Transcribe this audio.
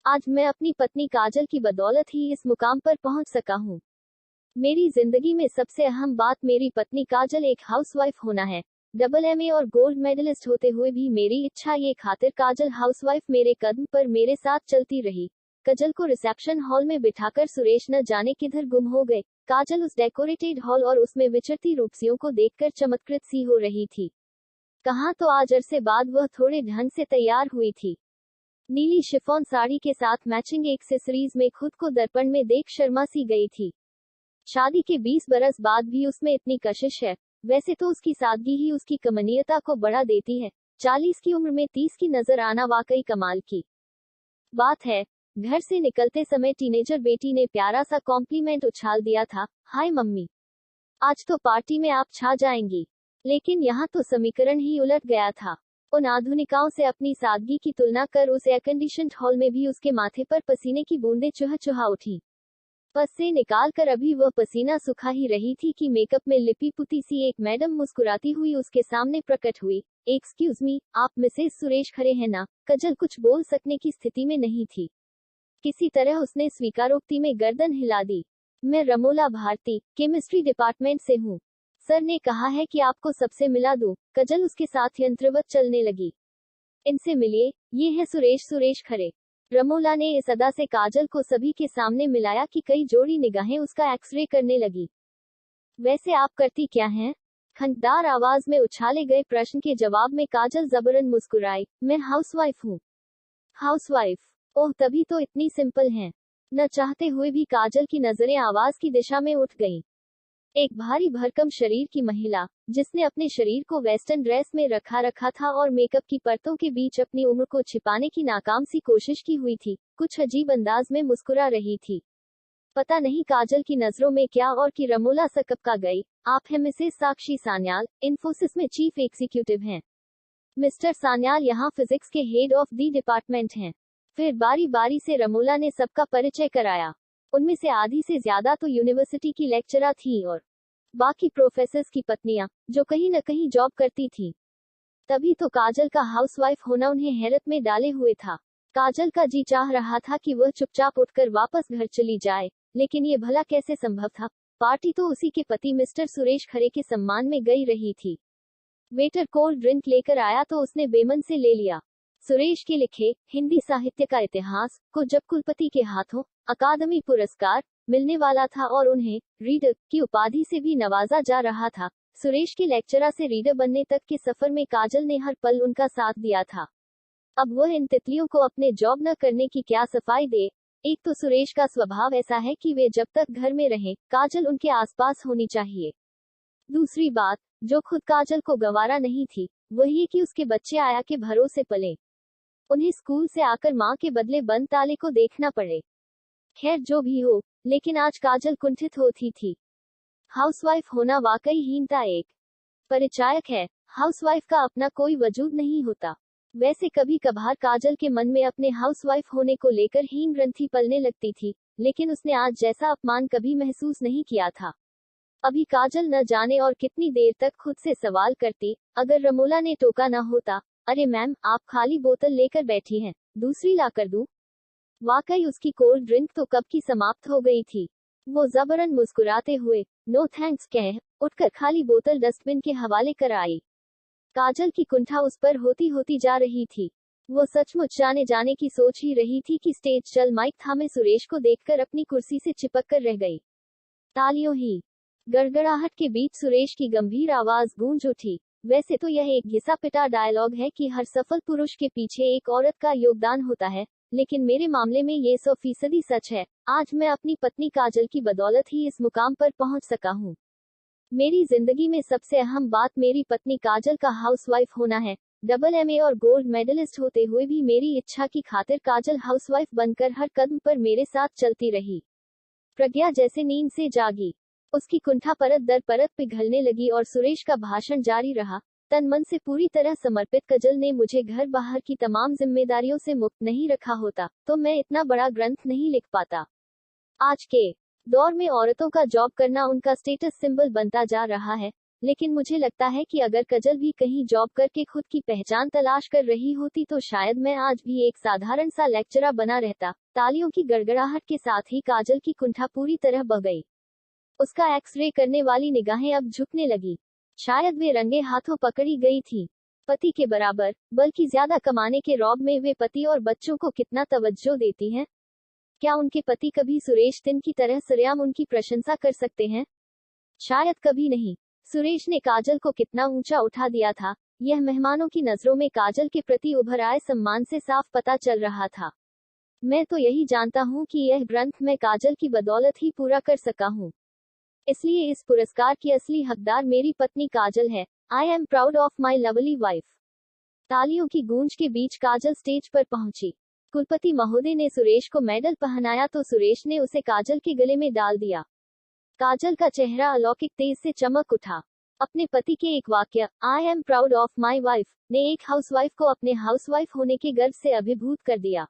आज मैं अपनी पत्नी काजल की बदौलत ही इस मुकाम पर पहुंच सका हूं। मेरी जिंदगी में सबसे अहम बात मेरी पत्नी काजल एक हाउसवाइफ होना है। डबल एमए और गोल्ड मेडलिस्ट होते हुए भी मेरी इच्छा ये खातिर काजल हाउसवाइफ मेरे कदम पर मेरे साथ चलती रही। काजल को रिसेप्शन हॉल में बिठाकर सुरेश न जाने किधर गुम हो गए। काजल उस डेकोरेटेड हॉल और उसमें विचरती रूपसियों को देखकर चमत्कृत सी हो रही थी। कहाँ तो आज अरसे बाद वह थोड़े ढंग से तैयार हुई थी। नीली शिफॉन साड़ी के साथ मैचिंग एक्सेसरीज में खुद को दर्पण में देख शर्मा सी गई थी। शादी के 20 बरस बाद भी उसमें इतनी कशिश है। वैसे तो उसकी सादगी ही उसकी कमनीयता को बढ़ा देती है। 40 की उम्र में 30 की नजर आना वाकई कमाल की बात है। घर से निकलते समय टीनेजर बेटी ने प्यारा सा कॉम्प्लीमेंट उछाल दिया था, हाय मम्मी, आज तो पार्टी में आप छा जाएंगी। लेकिन यहाँ तो समीकरण ही उलट गया था। उन आधुनिकाओं से अपनी सादगी की तुलना कर उस एयर कंडीशन्ड हॉल में भी उसके माथे पर पसीने की बूंदें चुहा उठी। बस से निकाल कर अभी वह पसीना सुखा ही रही थी कि मेकअप में लिपी पुती सी एक मैडम मुस्कुराती हुई उसके सामने प्रकट हुई। एक्सक्यूज मी, आप मिसेस सुरेश खरे हैं ना? काजल कुछ बोल सकने की स्थिति में नहीं थी। किसी तरह उसने स्वीकारोक्ति में गर्दन हिला दी। मैं रमोला भारती, केमिस्ट्री डिपार्टमेंट से हूँ। सर ने कहा है कि आपको सबसे मिला दूं। काजल उसके साथ यंत्रवत चलने लगी। इनसे मिलिए, ये है सुरेश खरे। रमोला ने इस अदा से काजल को सभी के सामने मिलाया कि कई जोड़ी निगाहें उसका एक्सरे करने लगी। वैसे आप करती क्या हैं? खनकदार आवाज में उछाले गए प्रश्न के जवाब में काजल जबरन मुस्कुराई, मैं हाउसवाइफ हूँ। हाउसवाइफ? ओह, तभी तो इतनी सिंपल हैं। न चाहते हुए भी काजल की नजरें आवाज की दिशा में उठ गईं। एक भारी भरकम शरीर की महिला, जिसने अपने शरीर को वेस्टर्न ड्रेस में रखा था और मेकअप की परतों के बीच अपनी उम्र को छिपाने की नाकाम सी कोशिश की हुई थी, कुछ अजीब अंदाज में मुस्कुरा रही थी। पता नहीं काजल की नजरों में क्या और कि रमोला सकपका गई। आप हैं मिसेस साक्षी सान्याल, इन्फोसिस में चीफ एग्जीक्यूटिव हैं। मिस्टर सान्याल यहाँ फिजिक्स के हेड ऑफ द डिपार्टमेंट हैं। फिर बारी बारी से रमोला ने सबका परिचय कराया। उनमें से आधी से ज्यादा तो यूनिवर्सिटी की लेक्चरर थी और बाकी प्रोफेसर्स की पत्नियां, जो कहीं न कहीं जॉब करती थी। तभी तो काजल का हाउसवाइफ होना उन्हें हैरत में डाले हुए था। काजल का जी चाह रहा था कि वह चुपचाप उठकर वापस घर चली जाए, लेकिन ये भला कैसे संभव था? पार्टी तो उसी के पति मिस्टर सुरेश खरे के सम्मान में गई रही थी। वेटर कोल्ड ड्रिंक लेकर आया तो उसने बेमन से ले लिया। सुरेश के लिखे हिंदी साहित्य का इतिहास को जब कुलपति के हाथों अकादमी पुरस्कार मिलने वाला था और उन्हें रीडर की उपाधि से भी नवाजा जा रहा था, सुरेश के लेक्चरर से रीडर बनने तक के सफर में काजल ने हर पल उनका साथ दिया था। अब वह इन तितलियों को अपने जॉब न करने की क्या सफाई दे। एक तो सुरेश का स्वभाव ऐसा है कि वे जब तक घर में रहें, काजल उनके आसपास होनी चाहिए। दूसरी बात, जो खुद काजल को गंवारा नहीं थी, वही कि उसके बच्चे आया के भरोसे पले। उन्हें स्कूल से आकर माँ के बदले बंद ताले को देखना पड़े। खैर जो भी हो, लेकिन आज काजल कुंठित होती थी। हाउसवाइफ होना वाकई हीनता एक परिचायक है। हाउसवाइफ का अपना कोई वजूद नहीं होता। वैसे कभी कभार काजल के मन में अपने हाउसवाइफ होने को लेकर हीन ग्रंथि पलने लगती थी, लेकिन उसने आज जैसा अपमान कभी महसूस नहीं किया था। अभी काजल न जाने और कितनी देर तक खुद से सवाल करती, अगर रमोला ने टोका न होता, अरे मैम, आप खाली बोतल लेकर बैठी हैं, दूसरी ला कर दूं? वाकई उसकी कोल्ड ड्रिंक तो कब की समाप्त हो गई थी। वो जबरन मुस्कुराते हुए नो थैंक्स कह उठकर खाली बोतल डस्टबिन के हवाले कर आई। काजल की कुंठा उस पर होती होती जा रही थी। वो सचमुच जाने की सोच ही रही थी कि स्टेज चल माइक थामे सुरेश को देखकर अपनी कुर्सी से चिपक कर रह गई। तालियों ही गड़गड़ाहट के बीच सुरेश की गंभीर आवाज गूंज उठी। वैसे तो यह एक घिसा पिटा डायलॉग है कि हर सफल पुरुष के पीछे एक औरत का योगदान होता है, लेकिन मेरे मामले में ये 100% सच है। आज मैं अपनी पत्नी काजल की बदौलत ही इस मुकाम पर पहुंच सका हूं। मेरी जिंदगी में सबसे अहम बात मेरी पत्नी काजल का हाउसवाइफ होना है। डबल एमए और गोल्ड मेडलिस्ट होते हुए भी मेरी इच्छा की खातिर काजल हाउसवाइफ बनकर हर कदम पर मेरे साथ चलती रही। प्रज्ञा जैसे नींद से जागी। उसकी कुंठा परत दर परत पिघलने लगी और सुरेश का भाषण जारी रहा। तन मन से पूरी तरह समर्पित काजल ने मुझे घर बाहर की तमाम जिम्मेदारियों से मुक्त नहीं रखा होता, तो मैं इतना बड़ा ग्रंथ नहीं लिख पाता। आज के दौर में औरतों का जॉब करना उनका स्टेटस सिंबल बनता जा रहा है। लेकिन मुझे लगता है कि अगर काजल भी कहीं जॉब करके खुद की पहचान तलाश कर रही होती तो शायद मैं आज भी एक साधारण सा लेक्चरर बना रहता। तालियों की गड़गड़ाहट के साथ ही काजल की कुंठा पूरी तरह बह गई। उसका एक्सरे करने वाली निगाहें अब झुकने लगी। शायद वे रंगे हाथों पकड़ी गई थी। पति के बराबर, बल्कि ज्यादा कमाने के रौब में वे पति और बच्चों को कितना तवज्जो देती हैं। क्या उनके पति कभी सुरेश तिन की तरह सरेआम उनकी प्रशंसा कर सकते हैं? शायद कभी नहीं। सुरेश ने काजल को कितना ऊंचा उठा दिया था, यह मेहमानों की नजरों में काजल के प्रति उभर आए सम्मान से साफ पता चल रहा था। मैं तो यही जानता हूँ कि यह ग्रंथ मैं काजल की बदौलत ही पूरा कर सका हूँ। इसलिए इस पुरस्कार की असली हकदार मेरी पत्नी काजल है। I am proud of my lovely wife. तालियों की गूंज के बीच काजल स्टेज पर पहुंची। कुलपति महोदय ने सुरेश को मेडल पहनाया तो सुरेश ने उसे काजल के गले में डाल दिया। काजल का चेहरा अलौकिक तेज से चमक उठा। अपने पति के एक वाक्य, I am proud of my wife, ने एक हाउसवाइफ को अपने हाउसवाइफ होने के गर्व से अभिभूत कर दिया।